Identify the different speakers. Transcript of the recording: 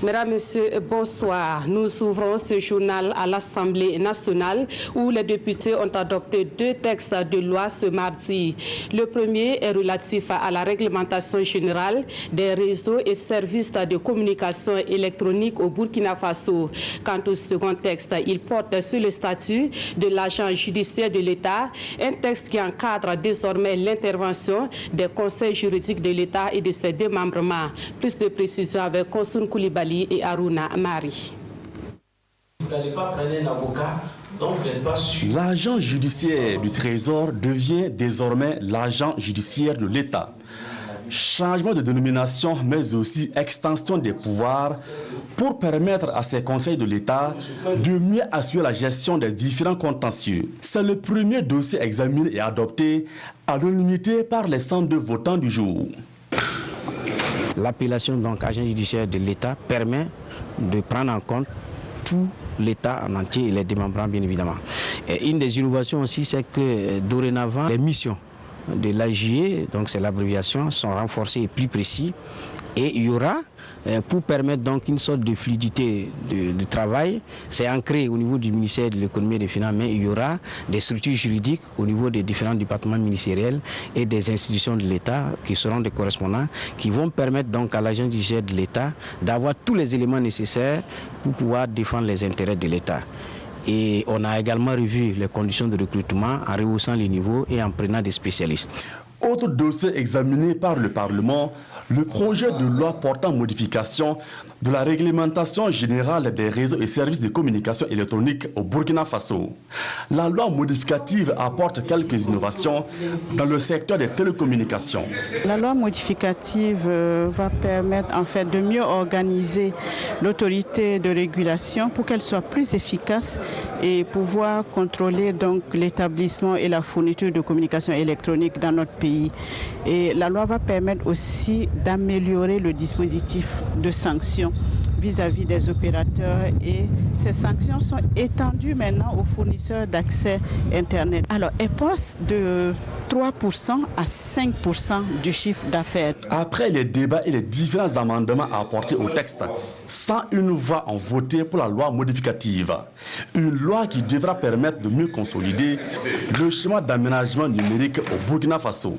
Speaker 1: Mesdames, Messieurs, bonsoir. Nous ouvrons ce journal à l'Assemblée nationale où les députés ont adopté 2 textes de loi ce mardi. Le premier est relatif à la réglementation générale des réseaux et services de communication électronique au Burkina Faso. Quant au second texte, il porte sur le statut de l'agent judiciaire de l'État, un texte qui encadre désormais l'intervention des conseils juridiques de l'État et de ses démembrements. Plus de précisions avec Konsun Koulibaly et Aruna Mari.
Speaker 2: Vous n'allez pas prendre un avocat dont vous n'êtes pas sûr.
Speaker 3: L'agent judiciaire du Trésor devient désormais l'agent judiciaire de l'État. Changement de dénomination, mais aussi extension des pouvoirs pour permettre à ces conseils de l'État de mieux assurer la gestion des différents contentieux. C'est le premier dossier examiné et adopté à l'unanimité par les 102 votants du jour.
Speaker 4: L'appellation donc agent judiciaire de l'État permet de prendre en compte tout l'État en entier et les démembrements bien évidemment. Et une des innovations aussi, c'est que dorénavant les missions de l'AJE, donc c'est l'abréviation, sont renforcées et plus précis. Et il y aura, pour permettre donc une sorte de fluidité de travail, c'est ancré au niveau du ministère de l'économie et des finances, mais il y aura des structures juridiques au niveau des différents départements ministériels et des institutions de l'État qui seront des correspondants, qui vont permettre donc à l'agent judiciaire de l'État d'avoir tous les éléments nécessaires pour pouvoir défendre les intérêts de l'État. Et on a également revu les conditions de recrutement en rehaussant les niveaux et en prenant des spécialistes.
Speaker 3: Autre dossier examiné par le Parlement, le projet de loi portant modification de la réglementation générale des réseaux et services de communication électronique au Burkina Faso. La loi modificative apporte quelques innovations dans le secteur des télécommunications.
Speaker 5: La loi modificative va permettre en fait de mieux organiser l'autorité de régulation pour qu'elle soit plus efficace et pouvoir contrôler donc l'établissement et la fourniture de communication électronique dans notre pays. Et la loi va permettre aussi d'améliorer le dispositif de sanctions vis-à-vis des opérateurs et ces sanctions sont étendues maintenant aux fournisseurs d'accès Internet. Alors, elles passent de 3% à 5% du chiffre d'affaires.
Speaker 3: Après les débats et les différents amendements apportés au texte, 101 voix ont voté pour la loi modificative. Une loi qui devra permettre de mieux consolider le schéma d'aménagement numérique au Burkina Faso.